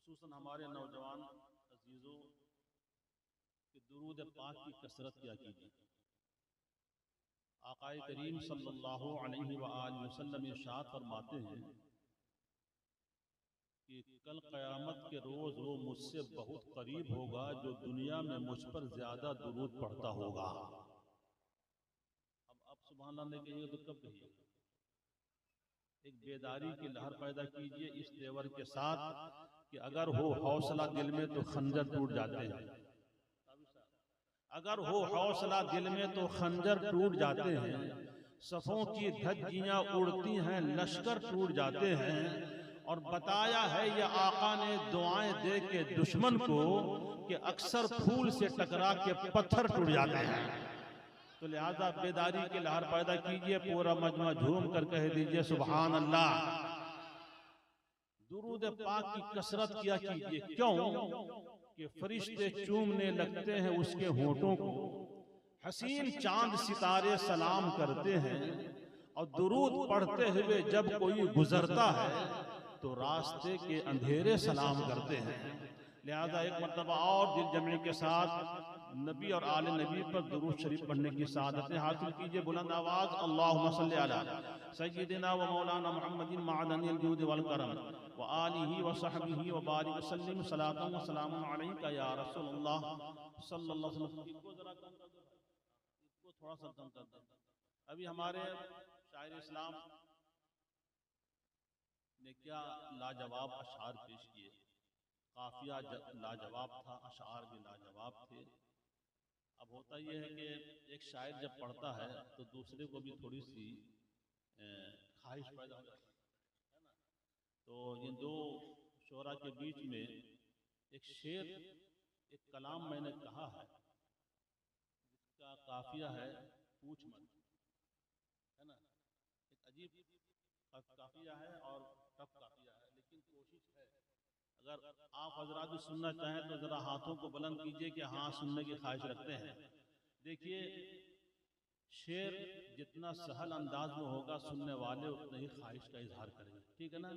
खुसूसन हमारे नौजवान अजीजों के दुरूद पाक की कसरत किया कीजिए। आक़ाए करीम सल्लल्लाहु अलैहि वसल्लम इरशाद फरमाते हैं कि कल क़यामत के रोज़ वो मुझसे बहुत करीब होगा जो दुनिया में मुझ पर ज़्यादा दुरूद पढ़ता होगा। अब सुभान अल्लाह ने कहिए तो कब कहिए? एक बेदारी की लहर पैदा कीजिए इस तेवर के साथ कि अगर हो हौसला दिल में तो खंजर टूट जाते हैं। अगर हो हौसला दिल में तो खंजर टूट जाते हैं। सफ़ों की धज्जियां उड़ती हैं, लश्कर टूट जाते हैं। और बताया है ये आका ने दुआएं दे के दुश्मन को कि अक्सर फूल से टकरा के पत्थर टूट जाते हैं। तो लिहाजा बेदारी की लहर पैदा कीजिए, पूरा मजमा झूम कर कह दीजिए सुभान अल्लाह। दुरूद पाक की कसरत किया कीजिए। क्यों कि फरिश्ते चूमने लगते हैं उसके होठों को, हसीन चांद सितारे सलाम करते हैं। और दुरूद पढ़ते हुए जब कोई गुजरता है तो रास्ते के अंधेरे सलाम करते हैं। लिहाजा एक मरतबा और दिल जमने के साथ नबी और आले नबी पर दुरूद शरीफ पढ़ने की सादतें हासिल कीजिए। बुलंद आवाज अल्लाहुम्मा सल्ली अला सय्यिदिना व मौलाना मुहम्मदिन मअदनिल जूद वल करम व आलिहि व सहबिहि व बारिक वसल्लिम सलातन व सलामुन अलैका या रसूलुल्लाह सल्लल्लाहु अलैहि वसल्लम। इसको जरा कम कर दो, इसको थोड़ा सा कम कर दो। अभी हमारे शायर इस्लाम ने क्या लाजवाब अशआर पेश किए। काफिया लाजवाब था, अशआर भी लाजवाब थे। अब होता यह है कि एक शायर जब पढ़ता है तो दूसरे को भी थोड़ी सी ख्वाहिश पैदा हो जाती है ना। तो इन दो शोरा के बीच में एक शेर, एक कलाम मैंने कहा है जिसका काफिया है पूछ मत, है ना। एक अजीब काफिया है और टफ काफिया है, लेकिन कोशिश है। अगर आप हजरात भी सुनना चाहें तो जरा हाथों को बुलंद कीजिए कि हाँ सुनने की ख्वाहिश रखते हैं। देखिए, शेर जितना सहल अंदाज में होगा सुनने वाले उतने ही ख्वाहिश का इजहार करेंगे, ठीक है ना।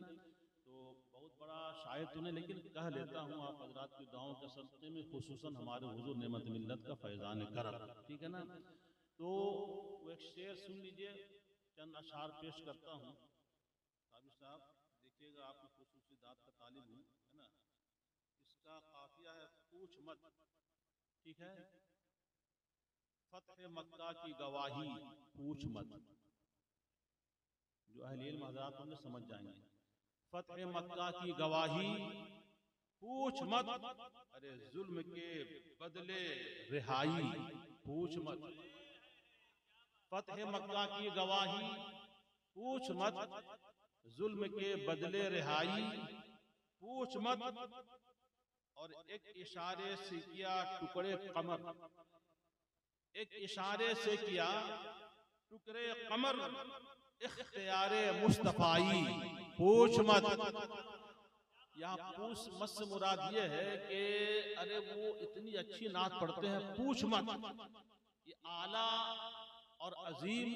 तो बहुत बड़ा शायर तो नहीं, लेकिन कह लेता हूँ आप हजरात की दुआओं के सदक़े में, खुसूसन हमारे हुजूर नेमत मिल्लत का फैज़ान करम, ठीक है ना। तो वो एक शेर सुन लीजिए, चंद अशआर पेश करता हूँ। काबी साहब देखिएगा, आपकी खुसूसी दात का तालिब हूँ, है ना। इसका काफिया है पूछ मत, ठीक है। फतह मक्का की गवाही पूछ मत, जो अहले इल्म हज़रात होंगे समझ जाएंगे। फतह मक्का की गवाही पूछ मत, अरे जुल्म के बदले रिहाई पूछ मत। फतह मक्का की गवाही पूछ मत, जुल्म के बदले रिहाई पूछ मत। और एक इशारे से किया टुकड़े कमर, एक इशारे से किया टुकड़े कमर, इख्तियारे मुस्तफाई पूछ मत। यहाँ पूछ मत से मुराद ये है कि अरे वो इतनी अच्छी नात पढ़ते हैं, पूछ मत। ये आला और अजीम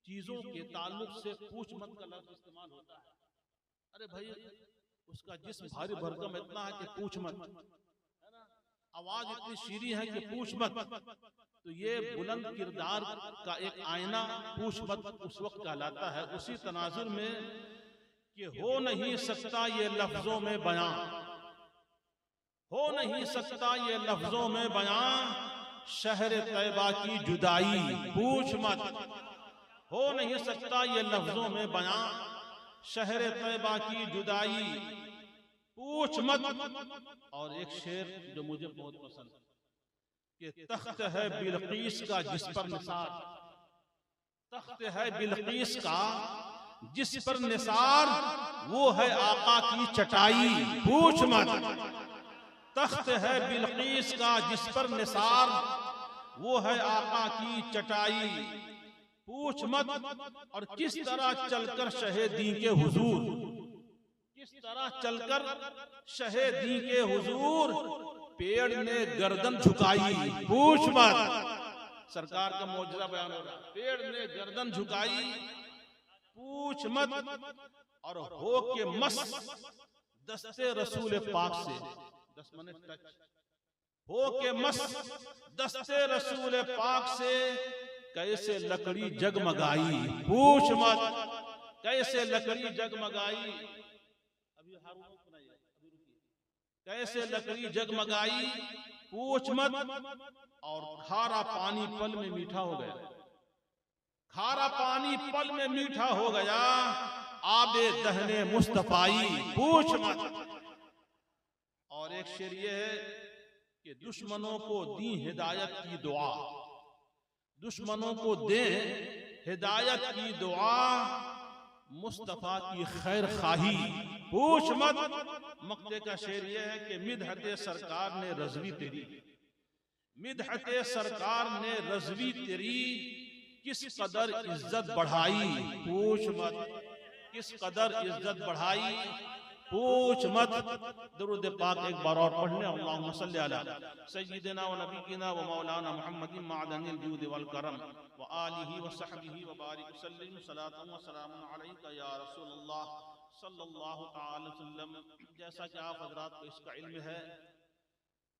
चीजों के ताल्लुक से पूछ मत का लफ्ज इस्तेमाल होता है। अरे भाई उसका जिस्म भारी भरकम इतना है कि पूछ मत, है ना। आवाज इतनी शीरी है कि पूछ मत। तो ये बुलंद किरदार का एक आईना पूछ मत उस वक्त कहलाता है। उसी तनाजुर में कि हो नहीं सकता ये लफ्जों में बयां, हो नहीं सकता ये लफ्जों में बयां, शहर तैबा की जुदाई पूछ मत। हो नहीं सकता ये लफ्जों में बयां, शहर तैबा की जुदाई पूछ मत। और एक शेर जो मुझे बहुत पसंद है कि तख्त है बिलकीस का जिस पर निसार, तख्त है बिलकीस का जिस पर निसार, वो है आका की चटाई पूछ मत। तख्त है बिलकीस का जिस पर निसार, वो है आका की चटाई पूछ मत। और किस तरह चलकर शहीदी के हुजूर, किस तरह चलकर शहीदी के हुजूर, पेड़ ने गर्दन झुकाई पूछ मत। सरकार का मौजूदा बयान हो रहा है, पेड़ ने गर्दन झुकाई पूछ मत। और हो के मस दस्ते रसूल पाक से, 10 मिनट टच हो के मस्त दस्ते रसूल पाक से कैसे लकड़ी जगमगाई, पूछ मत कैसे लकड़ी जगमगाई। अभी कैसे लकड़ी जगमगाई, पूछ मत। और खारा पानी पल में मीठा हो गया, खारा पानी पल में मीठा हो गया। आबे दहने मुस्तफाई, पूछ मत। और एक शेर ये है कि दुश्मनों को दी हिदायत की दुआ, दुश्मनों को दे हिदायत की दुआ, मुस्तफा की खैर खाही, पूछ मत। मक्ते का शेर यह है कि मिदहते सरकार ने रज़वी तेरी, मिदहते सरकार ने रज़वी तेरी किस कदर इज्जत बढ़ाई, पूछ मत। किस कदर इज्जत बढ़ाई, पूछ मत। दुरूद पाक एक बार और पढ़ लें। अल्लाहुम्मा सल्ली अला सय्यिदिना व नबीना व मौलाना मुहम्मदिन मअदनिल जूद वल करम व आलिहि व सहबिहि व बारिक वसल्लिम सलातन व सलामुन अलैका या रसूलल्लाह सल्लल्लाहु तआला अलैहि वसल्लम। जैसा कि आप हजरात को इसका इल्म है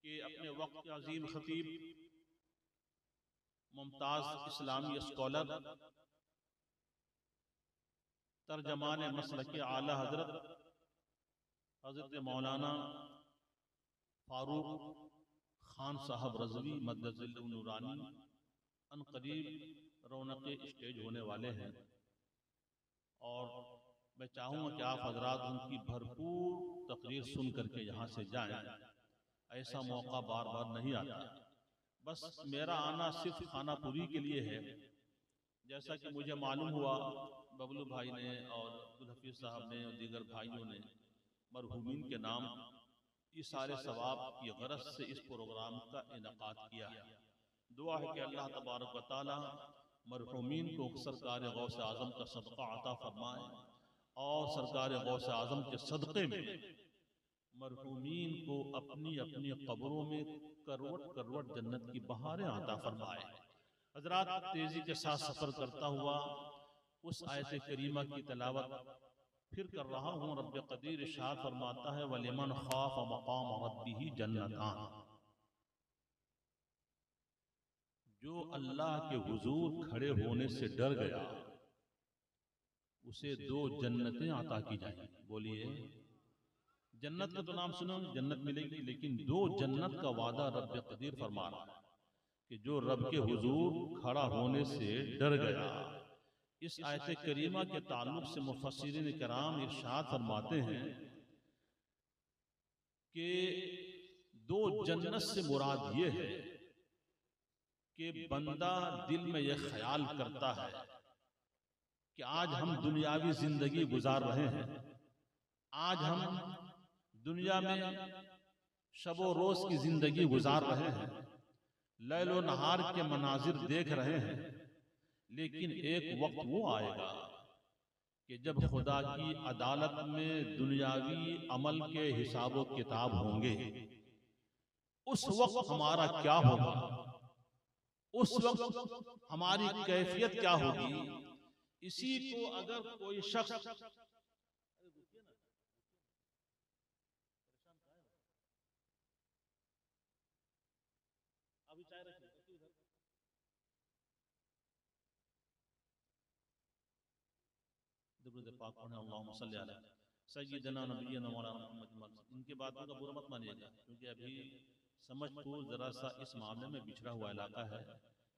कि अपने वक्त के अजीम खतीब, मुमताज इस्लामी स्कॉलर, तर्जमान मसलक आला हजरत मौलाना फारूक खान साहब रज़वी मद्दज़िल्लहु नूरानी अनकरीब रौनक स्टेज होने वाले हैं। और मैं चाहूँगा कि आप हजरात उनकी भरपूर तकरीर सुन करके यहाँ से जाएं। ऐसा मौका बार बार नहीं आता। बस मेरा आना सिर्फ खानापुरी के लिए है। जैसा कि मुझे मालूम हुआ, बबलू भाई ने और अब्दुल हफीज साहब ने और दीगर भाइयों ने मरहूमीन के नाम इसारे सवाब की गरज से इस प्रोग्राम का इनेकाद किया है। दुआ है कि अल्लाह तबारक व तआला मरहूमीन को सरकार गौस आज़म का सदका अता फरमाए और सरकार गौस आज़म के सदक़े में मरहूमीन को अपनी अपनी कब्रों में करवट करवट जन्नत की बहारें अता फरमाए। हजरात, तेजी के साथ सफर करता हुआ उस आयत करीमा की तिलावत फिर कर रहा हूँ। रब्बे कदीर इरशाद फरमाता है, वलिमन खाफ मकाम रब्बिही जन्नतान, जो अल्लाह के हुजूर खड़े होने से डर गया उसे 2 जन्नतें अता की जाएंगी। बोलिए, जन्नत का तो नाम सुनो, जन्नत मिलेगी, लेकिन 2 जन्नत का वादा रब्बे कदीर फरमा रहा है कि जो रब के हुजूर खड़ा होने से डर गया। इस आयत करीमा के ताल्लुक से मुफस्सिरीन किराम इरशाद फरमाते हैं कि 2 जन्नत से मुराद ये है कि बंदा दिल में यह ख्याल करता है कि आज हम दुनियावी जिंदगी गुजार रहे हैं, आज हम दुनिया में शबो रोज की जिंदगी गुजार रहे हैं, लैलो नहार के मनाजिर देख रहे हैं, लेकिन एक वक्त वो आएगा कि जब खुदा की अदालत में दुनियावी अमल के हिसाब किताब होंगे। उस वक्त हमारा क्या होगा, उस वक्त हमारी कैफियत क्या होगी। इसी को अगर कोई शख्स इनकी बातों का बुरा मत मानिएगा, क्योंकि अभी समझपुर जरा सा इस मामले में बिछड़ा हुआ इलाका है।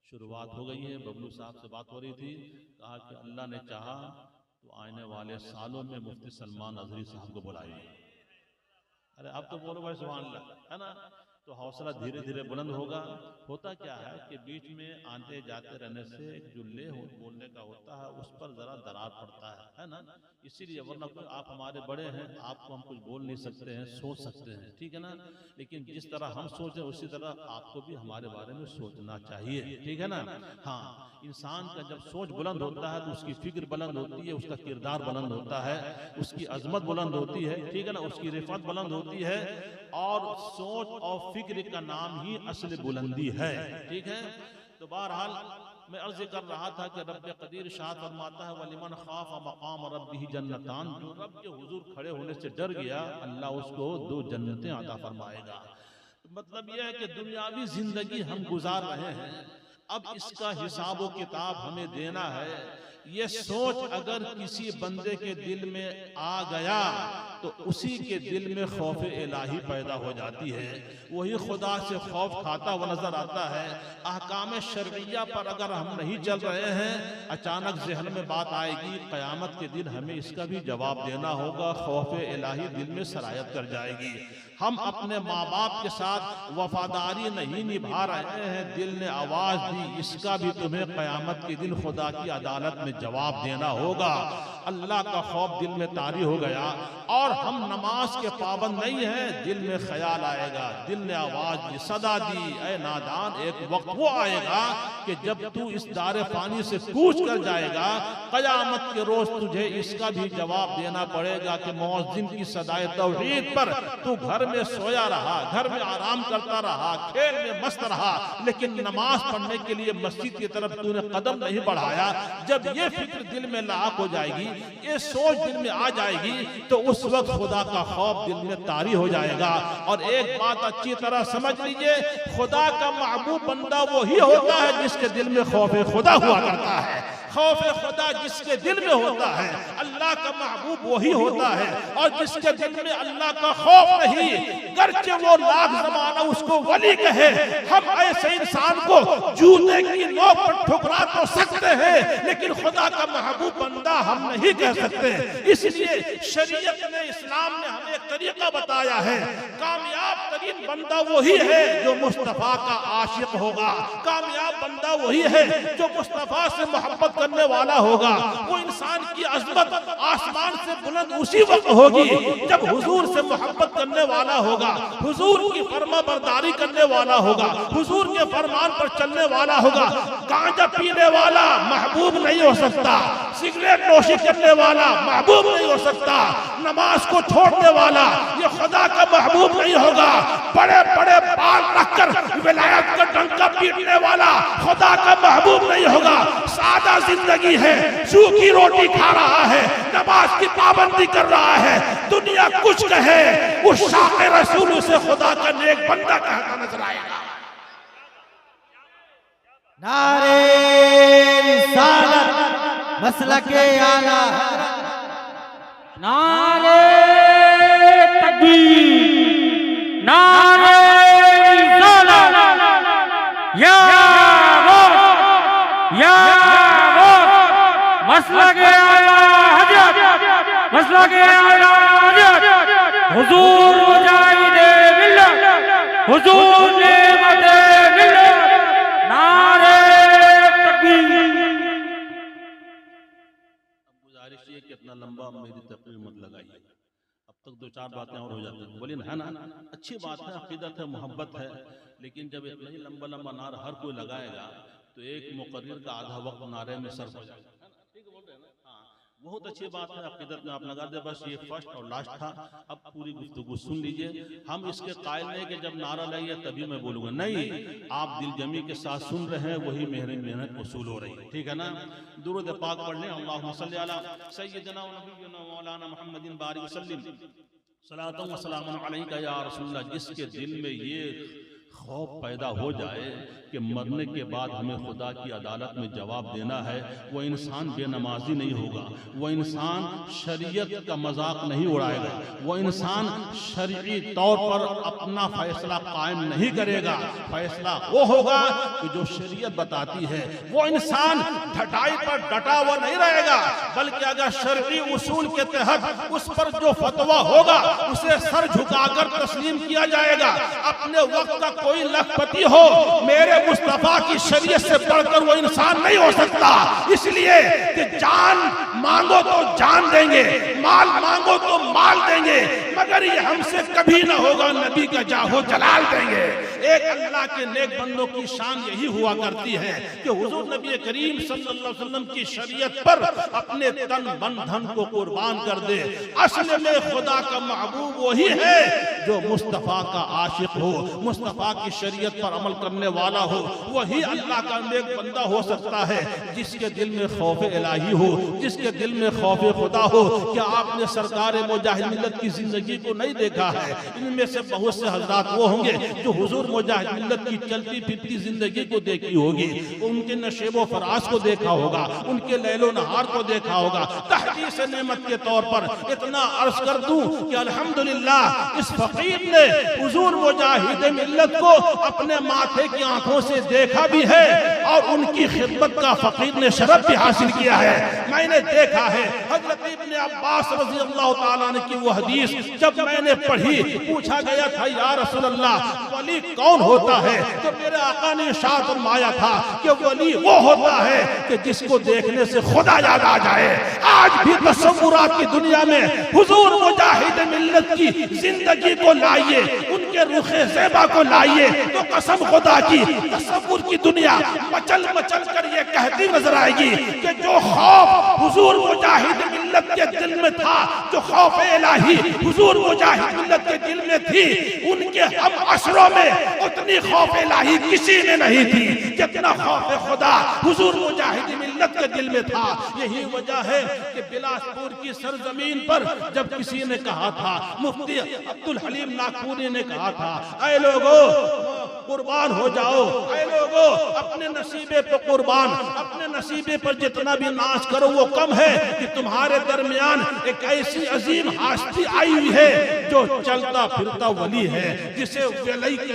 शुरुआत हो गई है, बबलू साहब से बात हो रही थी, कहा कि अल्लाह ने चाहा तो आने वाले सालों में मुफ्ती सलमान अजहरी साहब को बुलाएंगे। अरे अब तो बोलो भाई सुभान अल्लाह, है ना। तो हौसला धीरे धीरे बुलंद होगा। होता क्या है कि बीच में आते जाते रहने से जो बोलने का होता है उस पर जरा दरार पड़ता है ना। इसीलिए, वरना कोई आप हमारे बड़े हैं, आपको हम कुछ बोल नहीं सकते हैं, सोच सकते हैं, ठीक है ना। लेकिन जिस तरह हम सोचें उसी तरह आपको भी हमारे बारे में सोचना चाहिए, ठीक है ना। हाँ, इंसान का जब सोच बुलंद होता है तो उसकी फिक्र बुलंद होती है, उसका किरदार बुलंद होता है, उसकी अजमत बुलंद होती है, ठीक है ना, उसकी रिफत बुलंद होती है। और सोच और फिक्र का नाम ही असल बुलंदी है, ठीक है। तो बहरहाल मैं अर्ज कर रहा था कि रब कदीर इरशाद फरमाता है वलिमन खाफ मकाम रब्बिही जन्नतान, जो रब के हुजूर खड़े होने से डर गया अल्लाह उसको 2 जन्नतें अता फरमाएगा। मतलब यह है कि दुनियावी जिंदगी हम गुजार रहे हैं, अब इसका हिसाब व किताब हमें देना है। ये सोच अगर किसी बंदे के दिल में आ गया तो उसी के दिल में खौफ इलाही पैदा हो जाती है, वही खुदा से खौफ खाता हुआ नजर आता है। अहकाम शरइया पर अगर हम नहीं चल रहे हैं, अचानक ज़हन में बात आएगी क़यामत के दिन हमें इसका भी जवाब देना होगा, खौफ इलाही दिल में सरायत कर जाएगी। हम अपने माँ बाप के साथ वफादारी नहीं निभा रहे हैं, दिल ने आवाज दी, इसका भी तुम्हें क़यामत के दिन खुदा की अदालत में जवाब देना होगा। अल्लाह का खौफ दिल में तारी हो गया और हम नमाज के पाबंद नहीं हैं, दिल में ख्याल आएगा, दिल ने आवाज दी, सदा दी, ऐ नादान एक वक्त वो आएगा कि जब तू इस दारे पानी से कूच कर जाएगा, क़यामत के रोज तुझे इसका भी जवाब देना पड़ेगा कि मुअज्जिन की सदाए तौहीद पर तू घर में सोया रहा, घर में आराम करता रहा, खेल में मस्त रहा, लेकिन नमाज पढ़ने के लिए मस्जिद की तरफ तूने कदम नहीं बढ़ाया। जब ये फिक्र दिल में लाक हो जाएगी, ये सोच दिल में आ जाएगी, तो उस वक्त खुदा का खौफ दिल में तारी हो जाएगा। और एक बात अच्छी तरह समझ लीजिए, खुदा का महबूब बंदा वही होता है जिसके दिल में खौफ खुदा हुआ करता है। खौफ खुदा जिसके दिल में होता है, अल्लाह का महबूब वही होता है। और जिसके दिल में अल्लाह का खौफ नहीं, गर्चे वो लाख ज़माना उसको वली कहे, हम ऐसे इंसान को जूते की नोक पर ठुकरा तो सकते हैं, लेकिन खुदा का महबूब बंदा हम नहीं कह सकते। इसलिए शरीयत ने, इस्लाम ने हमें एक तरीका बताया है, कामयाब तरीन बंदा वही है जो मुस्तफा का आशिक होगा। कामयाब बंदा वही है जो मुस्तफा से मोहब्बत करने वाला होगा। वो इंसान की अजमत आसमान से बुलंद उसी वक्त होगी जब हुजूर से मोहब्बत करने वाला होगा, हुजूर की फरमा बरदारी करने वाला होगा, हुजूर के फरमान पर चलने वाला होगा। गांजा पीने वाला महबूब नहीं हो सकता, सिगरेट नोशी करने वाला महबूब नहीं हो सकता, नमाज को छोड़ने वाला ये खुदा का महबूब नहीं होगा। बड़े बड़े बाल रखकर विलायत का डंका पीटने वाला खुदा का महबूब नहीं होगा। सादा जिंदगी है, सूखी रोटी खा रहा है, नमाज की पाबंदी कर रहा है, दुनिया कुछ कहे, उस शाक़े रसूल से खुदा का नेक बंदा कहता नजर आएगा। नारे रिसालत मसलके आला, नारे तकबीर, नारे रिसालत, या मसलके आला हजरत, मसलके आला हजरत, हुजूर मुजाहिदे मिल्लत, हुजूर नेमते मिल्लत, नारे तकबीर। गुजारिश ये कि इतना लंबा मेरी तकरीर मत लगाइए, अब तक 2-4 बातें और हो जाती हैं। बोलिए है ना, अच्छी बात है, अकीदत है, मोहब्बत है, लेकिन जब इतना ही लंबा लंबा नारा हर कोई लगाएगा तो एक मुकर्रिर का आधा वक्त नारे में सर्फ हो जाएगा। ठीक बोल रहे हैं ना? हाँ, बहुत अच्छी बात है, अकीदत में आप लगा दे। बस ये फर्स्ट और लास्ट था, अब पूरी गुफ्तगू सुन लीजिए। हम इसके कायल नहीं कि जब नारा लगे तभी मैं बोलूंगा, नहीं, आप दिल जमी के साथ सुन रहे हैं, वही मेरी मेहनत वसूल हो रही है। ठीक है ना? दुरूद पाक पढ़ लें, अल्लाहुम्मा सल्ली अला सय्यिदना व नबिय्यना व मौलाना मुहम्मदिन बारिक वसल्लिम सलातन व सलामुन अलैका या रसूलल्लाह। जिसके दिल में ये खौफ पैदा हो जाए कि मरने के बाद हमें खुदा की अदालत में जवाब देना है, वो इंसान बेनमाजी नहीं होगा, वो इंसान शरीयत का मजाक नहीं उड़ाएगा, वो इंसान शरई तौर पर अपना फैसला कायम नहीं करेगा। फैसला वो होगा कि जो शरीयत बताती है। वो इंसान ढटाई पर डटा हुआ नहीं रहेगा, बल्कि अगर शरई उसूल के तहत उस पर जो फतवा होगा उसे सर झुकाकर तस्लीम किया जाएगा। अपने वक्त का कोई लखपति हो, मेरे मुस्तफा की शरीयत से बढ़कर वो इंसान नहीं हो सकता। इसलिए कि जान मांगो तो जान देंगे, माल मांगो तो माल देंगे, मगर ये हमसे कभी ना होगा, नबी का जाहो जलाल देंगे। एक अल्लाह के नेक बंदों की शान यही हुआ करती है कि हुजूर नबी करीम सल्लल्लाहु अलैहि वसल्लम की शरीयत पर अपने तन मन धन को कुर्बान कर दे। असल में खुदा का महबूब वही है जो मुस्तफा का आशिक हो, मुस्तफा की शरीयत पर अमल करने वाला हो। वही अल्लाह का नेक बंदा हो सकता है जिसके दिल में खौफ इलाही हो, जिसके दिल में खौफ खुदा हो। क्या आपने सरकार मुजाहिद मिल्लत की जिंदगी को नहीं देखा है? इनमें से बहुत से हजरात वो होंगे जो हुजूर मुजाहिद मिल्लत की चलती फिरती जिंदगी को देखी होगी, उनके नशेबो फराज को देखा होगा, उनके लैलो नहार को देखा होगा। तहदीस नेमत के तौर पर इतना अर्ज कर दूं कि अल्हम्दुलिल्लाह इस फकीर ने हुजूर मुजाहिद मिल्लत को अपने माथे की आंखों से देखा भी है और उनकी खिदमत का फकीर ने शरफ भी हासिल किया है। मैंने देखा है हजरत इब्ने अब्बास रज़ी अल्लाह ताला अन्हु की वो हदीस जब मैंने पढ़ी, पूछा गया था या रसूल अल्लाह वली कौन होता है, तो मेरे आका ने इरशाद फरमाया था कि वली वो होता है कि जिसको देखने से खुदा याद आ जाए। आज भी तसव्वुरात की दुनिया में हुजूर मुजाहिद मिल्लत की जिंदगी को लाइए, उनके रुखे ज़ेबा को लाइए, तो कसम खुदा की तसव्वुर की दुनिया मचल मचल कर ये कहती नजर आएगी कि जो खौफ हुजूर मुजाहिद मिल्लत के दिल में था, जो खौफ इलाही हुजूर मुजाहिद मिल्लत के दिल में थी, उनके हम अशरों में उतनी खौफ इलाही किसी में नहीं थी जितना खौफ खुदा हुजूर मुजाहिद मिल्लत के दिल में था। यही वजह है कि बिलासपुर की सरजमीन पर जब किसी ने कहा था, मुफ्ती अब्दुल हलीम नागपुरी ने कहा था, ऐ लोगों कुर्बान हो जाओ, ऐ लोगों अपने नसीबे पर कुर्बान, अपने नसीबे पर जितना भी नाश करो वो कम है कि तुम्हारे दरमियान एक ऐसी अजीम हस्ती आई हुई है जो चलता फिरता वली है, जिसे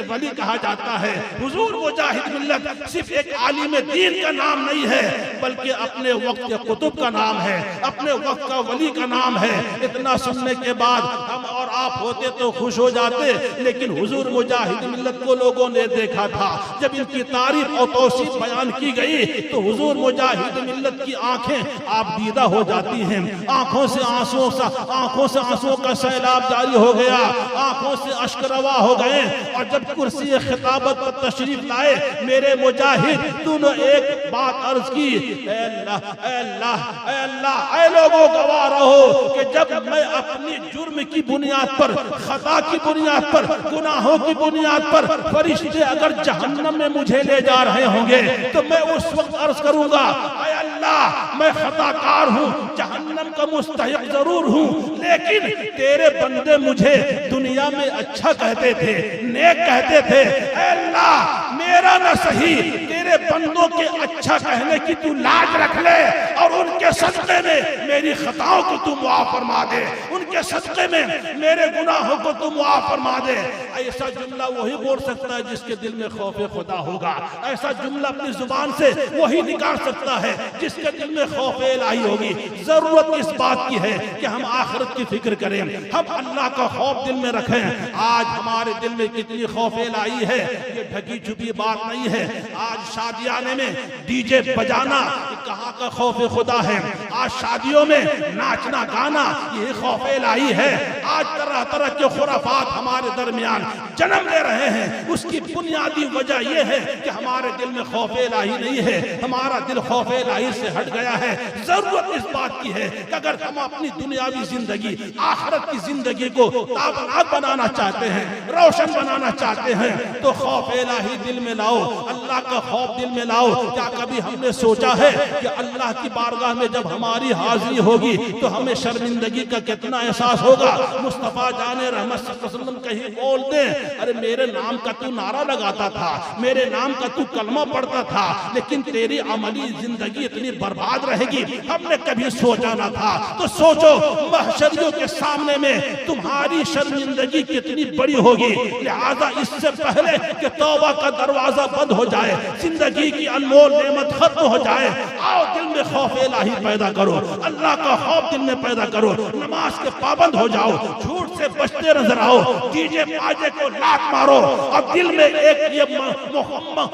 वली कहा जाता है। हुजूर मुजाहिद मिल्लत सिर्फ एक आलिम दीन का नाम नहीं है, बल्कि अपने वक्त के कुतुब का नाम है, अपने वक्त का वली का नाम है। इतना सुनने के बाद हम और आप होते तो खुश हो जाते, लेकिन हुजूर मुजाहिद मिल्लत को लोगों ने देखा था। जब इनकी तारीफ और तौसीफ बयान की गई तो हुजूर मुजाहिद मिल्लत की आंखें आप दीदा हो जाती हैं, आंखों से आंसुओं का सैलाब जारी हो गया, आंखों से अश्करवा हो गए। और जब कुर्सी खिताबत पर तशरीफ लाए मेरे मुजाहिद, तूने एक बात अर्ज की, ऐ अल्लाह ऐ अल्लाह ऐ अल्लाह, ऐ लोगों गवाह रहो कि जब मैं अपनी जुर्म की बुनियाद पर, खता की बुनियाद पर, गुनाहों की बुनियाद पर फरिश्ते अगर जहन्नम में मुझे ले जा रहे होंगे तो मैं उस वक्त अर्ज करूंगा, ऐ अल्लाह मैं खताकार हूँ, जहन्नम का मुस्तहिक जरूर हूँ, लेकिन तेरे बंदे मुझे दुनिया में अच्छा कहते थे, नेक कहते थे। ऐ अल्लाह मेरा न सही, तेरे बंदों के अच्छा कहने की तू लाज रख ले और उनके सदक़े में मेरी खताओं को तू मुआफ फरमा दे, उनके सदक़े में मेरे गुनाहों को तू मुआफ फरमा दे। ऐसा जुमला वही बोल सकता है जिसके दिल में खौफ खुदा होगा। ऐसा जुमला अपनी जुबान से वही निकाल सकता है जिसके दिल में खौफ इलाही होगी। जरूरत इस बात की है कि हम आखिरत की फिक्र करें, हम अल्लाह का खौफ दिल में रखें। आज हमारे दिल में कितनी खौफ इलाही है ये ढकी छुपी बात नहीं है। आज शादियाने में डीजे बजाना कहाँ का खौफ खुदा है? आज शादियों में नाचना गाना ये खौफ इलाही है। आज तरह तरह के खुराफात हमारे दरमियान जन्म ले रहे हैं, उसकी बुनियादी वजह यह है कि हमारे दिल में खौफ इलाही नहीं है, हमारा दिल खौफ इलाही से हट गया है। जरूरत इस बात की है कि अगर हम अपनी दुनियावी जिंदगी, आखिरत की जिंदगी को ताबनाक बनाना चाहते हैं, रोशन बनाना चाहते हैं, तो खौफ इलाही दिल में लाओ, अल्लाह का खौफ दिल में लाओ। क्या कभी हमने सोचा है कि अल्लाह की बारगाह में जब हमारी हाजिरी होगी तो हमें शर्मिंदगी का कितना एहसास होगा? मुस्तफा जाने रहमत सल्लल्लाहु अलैहि वसल्लम कहीं बोल दे, अरे मेरे नाम का तू नारा लगाता था, मेरे नाम का तू कलमा पढ़ता था, लेकिन तेरी अमली जिंदगी इतनी बर्बाद रहेगी, हमने कभी सोचा ना था। तो सोचो महशरियों के सामने में तुम्हारी शर्मिंदगी कितनी बड़ी होगी। लिहाजा इससे पहले कि तौबा का दरवाजा बंद हो जाए, जाए, जिंदगी की अनमोल नेमत खत्म हो जाए, आओ दिल में खौफ इलाही पैदा करो, अल्लाह का खौफ दिल में पैदा करो, नमाज के पाबंद हो जाओ, झूठ से बचते नजर आओ, डीजे बाजे को लात मारो और दिल में एक ये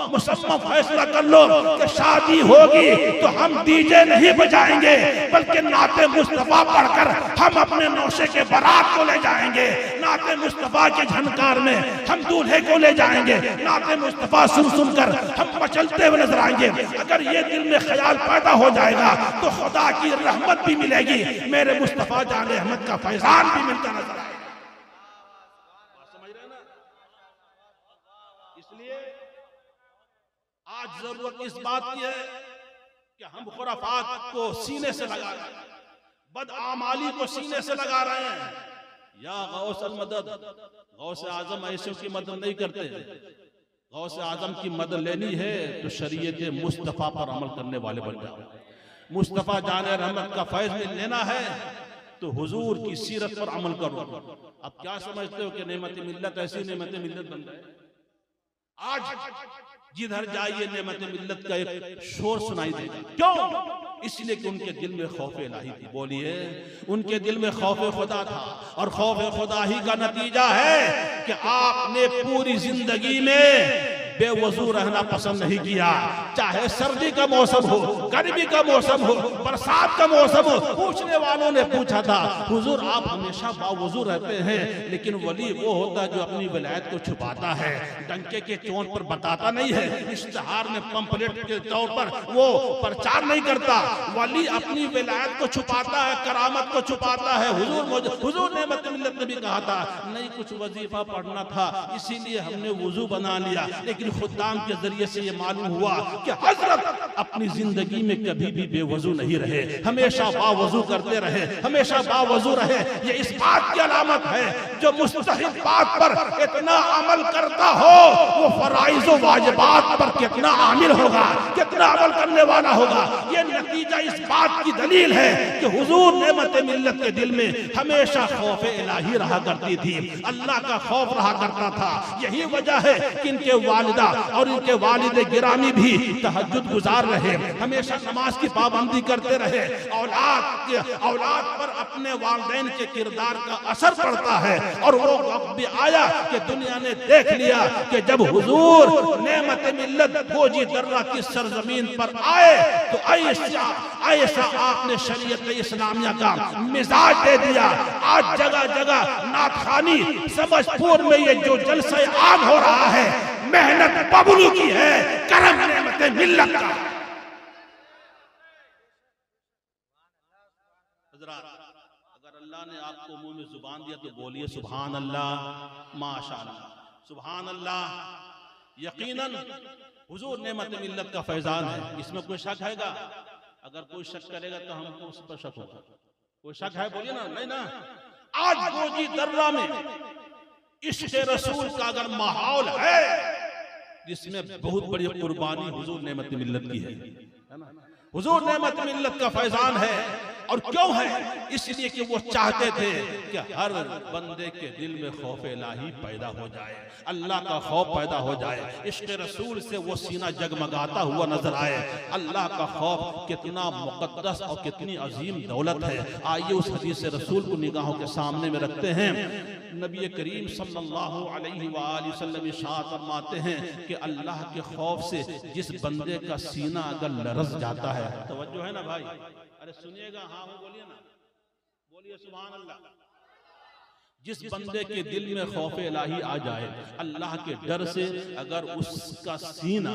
मुसम्मा फैसला कर लो कि शादी होगी तो हम डीजे नहीं बजाएंगे, बल्कि नाते मुस्तफा पढ़कर हम अपने नौशे के बारात को ले जाएंगे, नाते मुस्तफा के झनकार में हम दूल्हे को ले जाएंगे, नाते मुस्तफा सुन सुनकर हम मचलते हुए नजर आएंगे। अगर ये दिल में ख्याल पैदा हो जाएगा तो खुदा की रहमत भी मिलेगी, मेरे मुस्तफा जाने अहमद का फैजान भी मिलता नजर आएगा। समझ रहे ना? इसलिए आज जरूरत इस बात की है कि हम खुराफात को सीने से लगा रहे हैं, बदआमाली को सीने से लगा रहे हैं। या गौस अल मदद, गौस आजम ऐसे की मदद नहीं करते, गौस आजम की मदद लेनी है तो शरीयत मुस्तफ़ा पर अमल करने वाले बन जाओ। मुस्तफ़ा जाने रहमत का फैज़ लेना है तो हुजूर की सीरत पर अमल करो। अब क्या समझते हो कि नेमत मिल्लत ऐसी नेमत मिल्लत बन जाए? आज जिधर जाइए नेमत मिल्लत का एक शोर सुनाई देगा। क्यों? इसलिए कि उनके दिल में खौफ इलाही थी। बोलिए, उनके दिल में खौफ खुदा था, और खौफ खुदा ही का नतीजा है कि आपने पूरी जिंदगी में बेवजू रहना पसंद नहीं किया, चाहे सर्दी का मौसम हो, गर्मी का मौसम हो, बरसात का मौसम हो। पूछने वालों ने पूछा था, हुजूर आप हमेशा बावजू रहते हैं, लेकिन वली वो होता है जो अपनी विलायत को छुपाता है, डंके के चोट पर बताता नहीं है, इश्तिहार में पंपलेट के तौर पर वो प्रचार नहीं करता। वली अपनी विलायत को छुपाता है, करामत को छुपाता है। हुजूर ने मिल्लत ने भी कहा था, नहीं कुछ वजीफा पढ़ना था इसीलिए हमने वुजू बना लिया, लेकिन खुदाम के जरिए से ये मालूम हुआ कि हजरत अपनी जिंदगी में कभी भी बेवजू नहीं रहे, हमेशा बावजू करते रहे, हमेशा बावजू रहे। ये इस बात की अलामत है जो मुस्तहिक बात पर इतना अमल करता हो वो फराइज व वाजिबात पर कितना आमिल होगा, कितना अमल करने वाला होगा। ये नतीजा इस बात की दलील है कि हुजूर नेमत मिल्लत के दिल में हमेशा खौफ इलाही रहा करती थी, अल्लाह का खौफ रहा करता था। यही वजह है कि इनके वालिदा और इनके वालिद गिरामी भी तहज्जुद गुजार रहे, हमेशा नमाज की पाबंदी करते रहे। औलाद पर अपने वालिदैन के किरदार का असर पड़ता है, और वो वक्त भी आया कि दुनिया ने देख लिया कि जब हुजूर नेमत मिल्लत बोजी दर्रा की सरजमीन पर आए तो ऐसा आपने शरीयत इस्लामिया का मिजाज दे दिया। आज जगह जगह नाथखानी समझपुर में ये जो जलसे आग हो रहा है, मेहनत बबलू की है, करम नेमत मिल्लत का। अगर अल्लाह ने आपको मुंह में जुबान दिया तो बोलिए सुभान अल्लाह, माशाअल्लाह, सुभान अल्लाह। यकीनन हुजूर नेमत मिल्लत का फैजान है, इसमें कोई शक हैगा? अगर कोई शक करेगा तो हमको उस पर शक होगा। कोई शक है? बोलिए ना। नहीं ना। आज बोजी दर्रा में इश्क़ रसूल का अगर माहौल है जिसमें बहुत बड़ी कुर्बानी हुजूर नेमत मिल्लत की है ना। हुजूर नेमत मिल्लत का फैजान है, और क्यों है? इसलिए कि वो चाहते थे कि हर बंदे के दिल में खौफ इलाही पैदा हो जाए, अल्लाह का खौफ पैदा हो जाए, इश्क़ रसूल से वो सीना जगमगाता हुआ नजर आए। अल्लाह का खौफ कितना मुक़द्दस और कितनी अजीम दौलत है। आइए उस हदीस रसूल को निगाहों के सामने में रखते हैं। नबी करीम सल्लल्लाहु अलैहि वसल्लम इरशाद फरमाते हैं कि अल्लाह के खौफ से जिस बंदे का सीना अगर लरज़ जाता है, तवज्जो है ना भाई, अरे सुनिएगा, हाँ बोलिए ना, बोलिए सुभान अल्लाह। जिस बंदे के दिल में खौफ इलाही आ जाए, अल्लाह के डर से अगर उसका सीना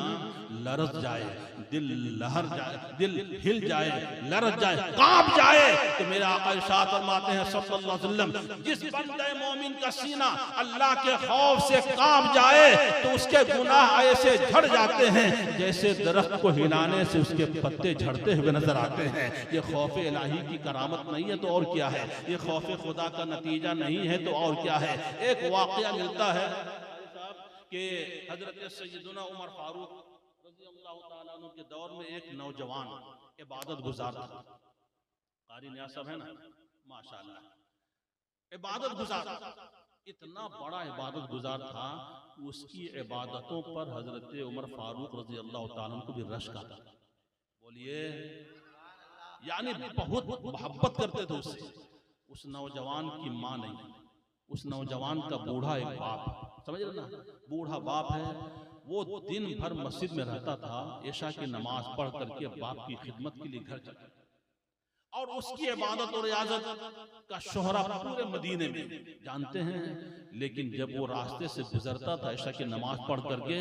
लरज़ जाए, दिल लहर जाए, दिल हिल जाए, लरज़ जाए, कांप जाए, तो मेरे आका इरशाद फरमाते हैं सल्लल्लाहु अलैहि वसल्लम, जिस बंदे मोमिन का सीना अल्लाह के खौफ से कांप जाए तो उसके गुनाह ऐसे झड़ जाते हैं जैसे दरख्त को हिलाने से उसके पत्ते झड़ते हुए नजर आते हैं। ये खौफ इलाही की करामत नहीं है तो और क्या है? ये खौफ खुदा का नतीजा नहीं है तो और क्या है? एक वाकया मिलता है कि हजरत सैयदना उमर फारूक रज़ियल्लाहु ताला अन्हु के दौर में एक नौजवान इबादत गुजार था। कारी नियाज़ साहब है ना, माशाअल्लाह, इबादत गुजार। इतना बड़ा इबादत गुजार था, उसकी इबादतों पर हजरत उमर फारूक रजी अल्लाह ताला को भी रश्क आता। बोलिए, यानी बहुत मोहब्बत करते थे उससे। उस नौजवान की माँ नहीं, उस नौजवान का बूढ़ा एक बाप, समझ रहे ना, बूढ़ा बाप है, वो दिन भर मस्जिद में रहता था, ऐशा की नमाज पढ़ करके बाप की खिदमत के लिए घर चला, और उसकी इबादत और रियाजत का शोहरा पूरे मदीने में जानते हैं। लेकिन जब वो रास्ते से गुजरता था ऐशा की नमाज पढ़ करके,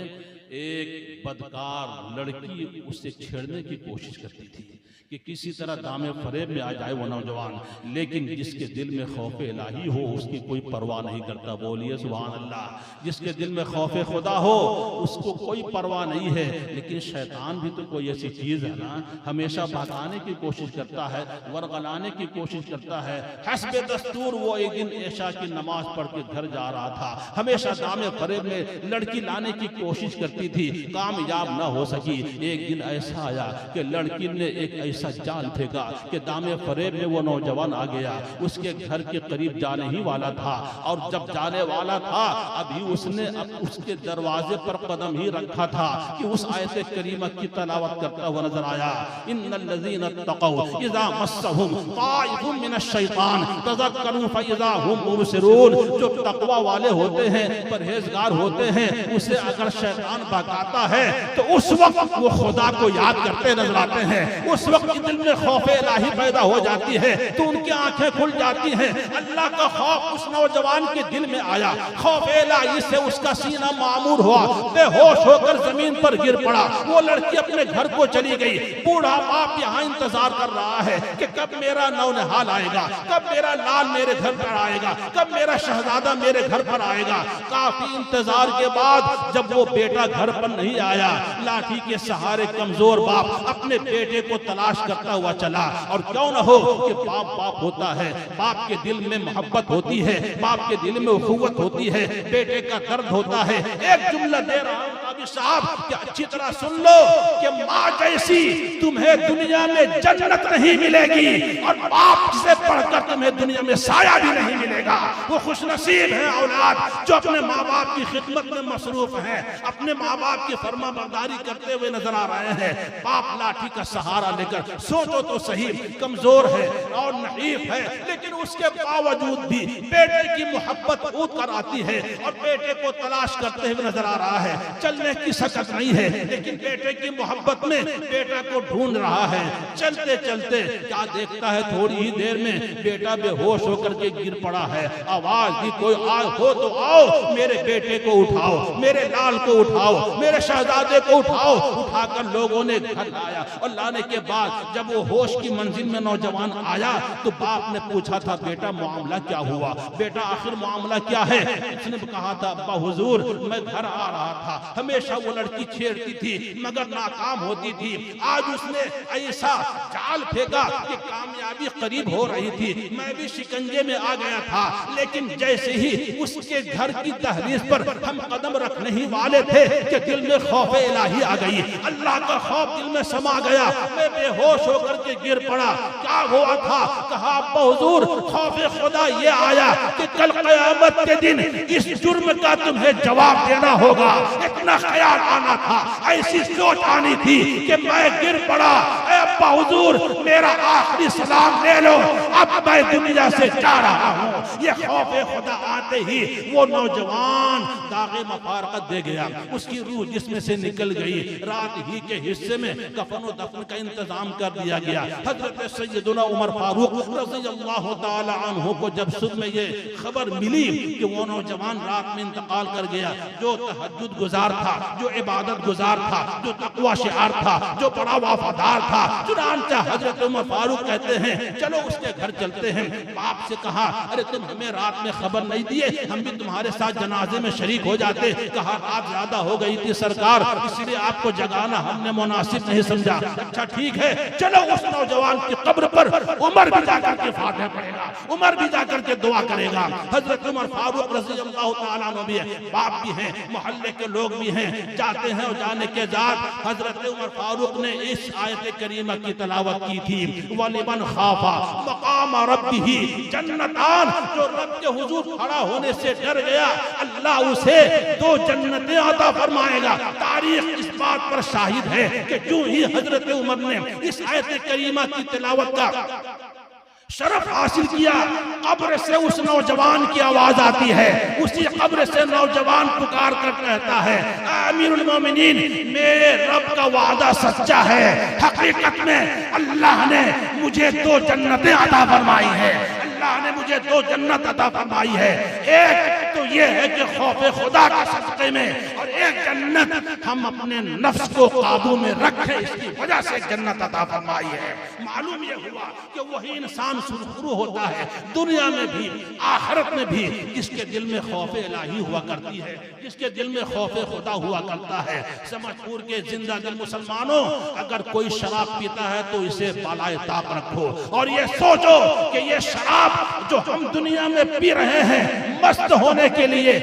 एक बदकार लड़की उससे छेड़ने की कोशिश करती थी कि किसी तरह दामे फरेब में आ जाए वो नौजवान, लेकिन जिसके दिल में खौफ इलाही हो उसकी कोई परवाह नहीं करता। बोलिए सुभान अल्लाह। जिसके दिल में खौफ खुदा हो उसको कोई परवाह नहीं है। लेकिन शैतान भी तो कोई ऐसी चीज है ना, हमेशा भगाने की कोशिश करता है, वरगलाने की कोशिश करता है। हस्बे दस्तूर वो एक दिन ऐशा की नमाज पढ़ के घर जा रहा था, हमेशा दामे फरेब में लड़की लाने की कोशिश करती थी, कामयाब ना हो सकी। एक दिन ऐसा आया कि लड़की ने एक ऐसा जाल फेंका कि दामे फरेब में वो नौजवान आ गया, उसके घर के करीब जाने ही वाला था, और जब जाने वाला था अभी उसने उसके दरवाजे पर कदम ही रखा था कि उस आयत करीमा की तलावत करता हुआ नजर आया, इन्नल्लज़ीना तक़ौ इज़ा मस्सहुम ताइफुम मिनश शैतान तज़क्करू फ़इज़ा हुम मुबसिरून। जो तक़वा वाले होते हैं, परहेजगार होते हैं, उसे अगर शैतान भगाता है तो उस वक्त वो खुदा को याद करते नजर आते हैं, उस वक्त दिल में खौफ इलाही पैदा हो जाती है, तो उनकी आंखें खुल जाती हैं। अल्लाह का खौफ उस नौजवान के दिल में आया, खौफ इलाही से उसका सीना मामूर हुआ, बेहोश होकर जमीन पर गिर पड़ा। वो लड़की अपने घर को चली गई। बूढ़ा बाप यहाँ इंतजार कर रहा है कि कब मेरा नौनिहाल आएगा, कब मेरा लाल मेरे घर पर आएगा, कब मेरा शहजादा मेरे घर पर आएगा। काफी इंतजार के बाद जब वो बेटा घर पर नहीं आया, लाठी के सहारे कमजोर बाप अपने बेटे को तलाश करता हुआ चला। और क्यों न हो कि बाप बाप होता है, बाप के दिल में मोहब्बत होती है, बाप के दिल में उखुवत होती है, बेटे का दर्द होता है। एक जुमला दे रहा हूं काबी साहब कि अच्छी तरह सुन लो कि माँ जैसी तुम्हें दुनिया में जन्नत नहीं मिलेगी, और बाप से बढ़कर तुम्हें दुनिया में साया भी नहीं मिलेगा। वो खुशनसीब है औलाद जो अपने माँ बाप की खिदमत में मसरूफ है, अपने माँ बाप की फरमाबरदारी करते हुए नजर आ रहे हैं। बाप लाठी का सहारा लेकर, सोचो तो सही, कमजोर है और नहीफ है, लेकिन उसके बावजूद भी बेटे की मोहब्बत कूद कर आती है और बेटे को तलाश करते हुए नजर आ रहा है। चलने की सकत नहीं है, लेकिन बेटे की मोहब्बत में बेटा को ढूंढ रहा है। चलते चलते क्या देखता है, थोड़ी ही देर में बेटा बेहोश होकर के गिर पड़ा है। आवाज दी, कोई हो तो आओ, मेरे बेटे को उठाओ, मेरे लाल को उठाओ, मेरे शहजादे को उठाओ। उठाकर लोगों ने घर लाया, और लाने के बाद जब वो होश की मंजिल में नौजवान आया तो बाप ने पूछा था, बेटा मामला क्या हुआ, बेटा आखिर मामला क्या है। उसने कहा था, अब्बा हुजूर मैं घर आ रहा था, हमेशा वो लड़की छेड़ती थी मगर नाकाम होती थी। आज उसने ऐसा जाल फेंका कि कामयाबी करीब हो रही थी, मैं भी शिकंजे में आ गया था। लेकिन जैसे ही उसके घर की दहलीज पर हम कदम रखने ही वाले थे कि दिल में खौफ इलाही आ गई, अल्लाह का खौफ दिल में समा गया। मैं बेहोश होकर के गिर पड़ा। क्या हुआ था? कहा, अब्बा हुजूर खौफ खुदा ये आया कि कल क़यामत के दिन इस जुर्म का तुम्हें जवाब देना होगा। इतना ख्याल आना था, ऐसी सोच आनी थी कि मैं गिर पड़ा। अब्बा हुजूर मेरा आखिरी सलाम ले लो, अब मैं दुनिया से जा रहा हूँ। ये खौफ खुदा आते ही वो नौजवान दागे मफारकत दे गया, उसकी रूह जिसमें से निकल गई। रात ही के हिस्से में कफन और दफन का इंतजाम कर दिया गया। हजरत सैयदुना उमर फारूक रज़ियल्लाहु ताला अन्हु को जब सुबह में ये खबर मिली कि वो नौजवान रात में इंतकाल कर गया, जो तहज्जुद गुजार था, जो इबादत गुजार था, जो तकवा शिआर था, जो बड़ा वफादार था, चुनांचा हजरत उमर फारूक कहते हैं, चलो उसके घर चलते हैं। बाप से कहा, अरे तुम हमें रात में खबर नहीं दिए, हम भी तुम्हारे साथ जनाजे में शरीक हो जाते। कहा, रात ज्यादा हो गई थी सरकार, इसलिए आपको जगाना हमने मुनासिब नहीं समझा। अच्छा ठीक है, चलो उस नौजवान की कब्र पर उमर भी जाकर के फातिहा पढ़ेगा, उमर भी जाकर के दुआ करेगा। हजरत उमर फारूक रज़ियल्लाहु ताला अन्हु भी बाप भी हैं, मोहल्ले के लोग भी हैं, जाते हैं और जाने के बाद हजरत उमर फारूक ने इस आयत करीमा की तलावत की थी, वलिमन खाफा मकाम रब्बिही जन्नतान, जो रब के हुजूर खड़ा होने से डर गया अल्लाह उसे 2 जन्नतें अता फरमाएगा। तारीख इस बात पर शाहिद है कि जो ही हजरत उमर ने इस आयत करीमा की तिलावत का शरफ हासिल किया, कब्र से उस नौजवान की आवाज आती है, उसी कब्र से नौजवान पुकार कर कहता है, अमीरुल मोमिनीन, मेरे रब का वादा सच्चा है, हकीकत में अल्लाह ने मुझे 2 जन्नतें अता फरमाई है, अल्लाह ने मुझे 2 जन्नत अता फरमाई है। एक तो ये है कि खौफे खुदा के सदक़े में, और एक जन्नत हम अपने नफ्स को काबू में रखें, इसकी वजह से जन्नत अता फरमाई है। मालूम ये हुआ कि वही इंसान सुरखरू होता है दुनिया में भी आखिरत में भी जिसके दिल में खौफ इलाही हुआ करती है, जिसके दिल में खौफ खुदा हुआ करता है। समझपुर के जिंदा दिल मुसलमानों, अगर कोई शराब पीता है तो इसे बालाए ताक रखो और ये सोचो कि ये शराब जो हम दुनिया में पी रहे हैं मस्त होने के लिए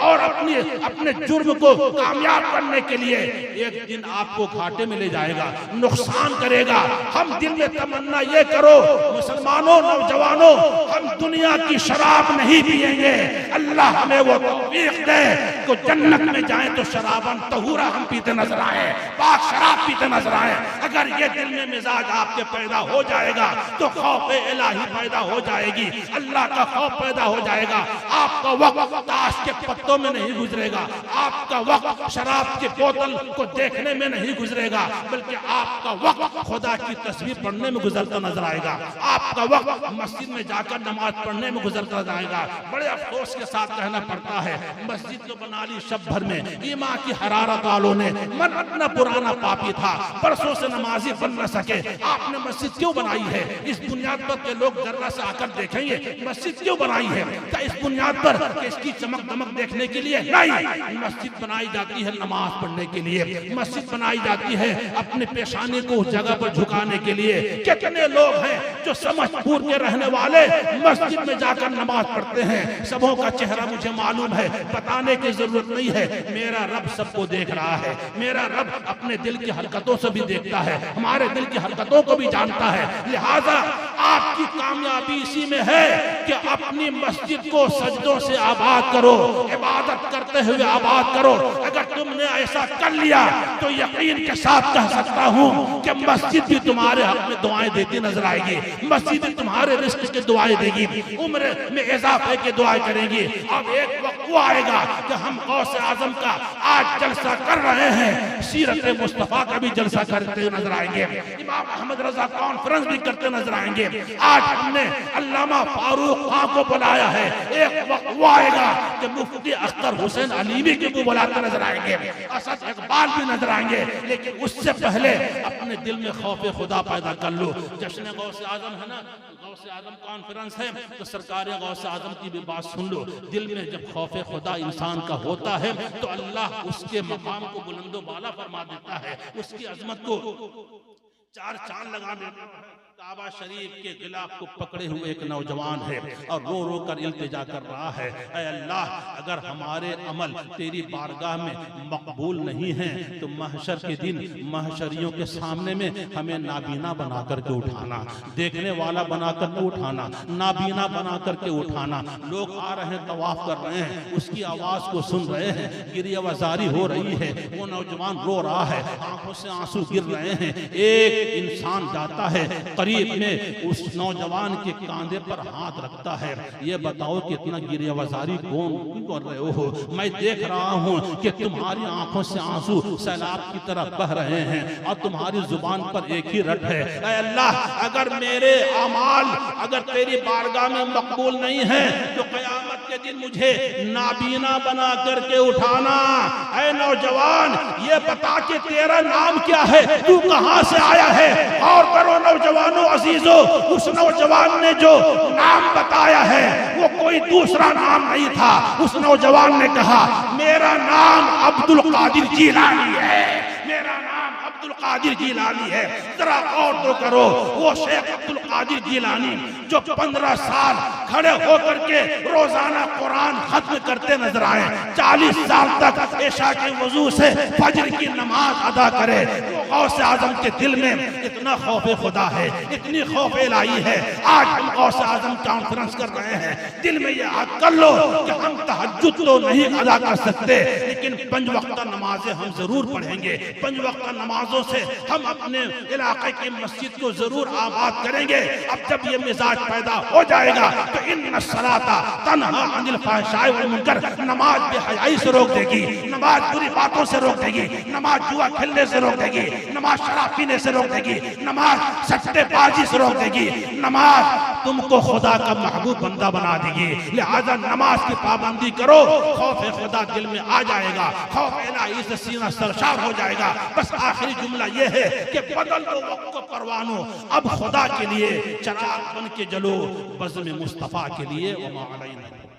और अपने जुर्म को कामयाब करने के लिए, एक दिन आपको घाटे में ले जाएगा, नुकसान करेगा। हम दिल में तमन्ना ये करो मुसलमानों, नौजवानों, हम दुनिया की शराब नहीं पिएंगे, अल्लाह हमें वो तौफीक दे कि जन्नत में जाए तो शराबन तहूरा हम पीते नजर आए, पाक शराब पीते नजर आए। अगर ये दिल में मिजाज आपके पैदा हो जाएगा तो खौफ इलाही पैदा हो जाएगी, अल्लाह का खौफ पैदा हो जाएगा। आपका वक्त ताश के पत्तों में नहीं गुजरेगा, आपका वक्त शराब के बोतल को देखने में नहीं गुजरेगा, बल्कि आपका वक्त खुदा की तस्वीर पढ़ने में गुजरता नजर आएगा, आपका वक्त मस्जिद में जाकर नमाज पढ़ने में गुजरता जाएगा। बड़े अफसोस के साथ कहना पड़ता है, मस्जिद तो बना ली शब भर में, ईमान की हरारत वालों ने, मन अपना पुराना पापी था, बरसों से नमाजी बन न सके, आपने मस्जिद क्यों बनाई है? इस बुनियाद पर के लोग जरा से आकर देखेंगे मस्जिद क्यों बनाई है, क्या इस बुनियाद पर कि इसकी चमक दमक देखने के लिए? नहीं, मस्जिद बनाई जाती है नमाज पढ़ने के लिए, मस्जिद बनाई जाती है अपने पेशानी को उस जगह पर झुकाने के लिए। कितने लोग हैं जो समझपुर के रहने वाले मस्जिद में जाकर नमाज पढ़ते हैं, सबों का चेहरा मुझे मालूम है, बताने की जरूरत नहीं है। मेरा रब सबको देख रहा है, मेरा रब अपने दिल की हरकतों से भी देखता है, हमारे दिल की हरकतों को भी जानता है। लिहाजा आपकी कामयाबी इसी में है कि अपनी मस्जिद को सजदों से आबाद करो, इबादत करते हुए आबाद करो। अगर तुमने ऐसा कर लिया तो यकीन के साथ कह सकता हूँ कि मस्जिद भी तुम्हारे हक में दुआएं देती नजर आएगी, मस्जिद तुम्हारे रिस्क की दुआएं देगी, उम्र में इजाफे की दुआएं करेंगी। अब एक वक्त वो आएगा कि हम गौसे आजम का आज जलसा कर रहे हैं, सीरत मुस्तफा का भी जलसा करते नजर आएंगे, इमाम अहमद रजा कॉन्फ्रेंस भी करते नजर आएंगे। आज हमने अल्लामा फारूक खां को बुलाया है, एक वक्त वो आएगा कि मुफ्ती अख्तर हुसैन अलीमी के भी बुलाते नजर आएंगे, असद इकबाल भी नजर आएंगे। लेकिन उससे पहले अपने दिल में खौफ खुदा पैदा कर लो। जश्न गौसे आजम है ना, गौसे आजम कॉन्फ्रेंस है, तो सरकार गौसे आजम की भी बात सुन लो। दिल में जब खौफ खुदा इंसान का होता है तो अल्लाह उसके मकाम को बुलंदो बाला फरमा देता है, उसकी अजमत को 4 चांद लगा देता है। काबा शरीफ के गिलाफ को पकड़े हुए एक नौजवान है और रो रो कर इल्तिजा कर रहा है, ऐ अल्लाह, अगर हमारे अमल तेरी बारगाह में मकबूल नहीं है तो महशर के दिन महशरियों के सामने में हमें नाबीना बना करके उठाना, देखने वाला बना करके उठाना, नाबीना बना करके उठाना। लोग आ रहे हैं, तवाफ कर रहे हैं, उसकी आवाज को सुन रहे हैं, गिरियावजारी हो रही है, वो नौजवान रो रहा है, आंखों से आंसू गिर रहे हैं। एक इंसान जाता है, करीब में उस नौजवान के कांधे पर हाथ रखता है, ये बताओ कितना गिरियावजारी कौन कर रहे हो? मैं देख रहा हूँ कि तुम्हारी आंखों से आंसू सैलाब की तरह बह रहे हैं और तुम्हारी जुबान पर एक ही रट है, ऐ अल्लाह, अगर मेरे अमाल अगर तेरी बारगाह में मकबूल नहीं है तो क़यामत के दिन मुझे नाबीना बना करके उठाना। ऐ नौजवान, ये बता कि तेरा नाम क्या है, तू कहां से आया है? और करो नौजवानों अजीजों, उस नौजवान ने जो नाम बताया है वो कोई दूसरा नाम नहीं था। उस नौजवान ने कहा, मेरा नाम अब्दुल कादिर जीलानी है, मेरा नाम अब्दुल कादिर जिलानी है। जरा गौर तो करो, वो शेख अब्दुल कादिर जिलानी जो 15 साल खड़े होकर के रोजाना कुरान खत्म करते नजर आए, 40 साल तक ऐशा के वजू से फजर की नमाज अदा करे, गौस आजम के दिल में इतना खौफ खुदा है, इतनी खौफ इलाही है। आज हम गौस आजम कॉन्फ्रेंस कर रहे हैं, दिल में ये याद कर लो कि हम तहज्जुद तो नहीं अदा कर सकते, लेकिन 5 वक्त नमाजें हम जरूर पढ़ेंगे। 5 वक्त नमाजों से हम अपने इलाके की मस्जिद को जरूर आबाद करेंगे। अब जब ये मिजाज पैदा हो जाएगा तो इन्ना सलाता तन्हा अनिल फहशाई वल मुनकर, नमाज बेहयाई से रोक देगी, नमाज बुरी बातों से रोक देगी, नमाज जुआ खेलने से रोक देगी, नमाज शराब पीने से रोक देगी, नमाज सट्टेबाजी से रोक देगी, नमाज तुमको खुदा का महबूब बंदा बना देगी। लिहाजा नमाज की पाबंदी करो, खौफ खुदा दिल में आ जाएगा, खौफ इलाही से सीना सरशार हो जाएगा। बस आखिरी जुमला ये है कि बदल दो वक्त को परवानो, अब खुदा के लिए चराग बन के जलो, बज़्म मुस्तफा के लिए। वमा अलैना।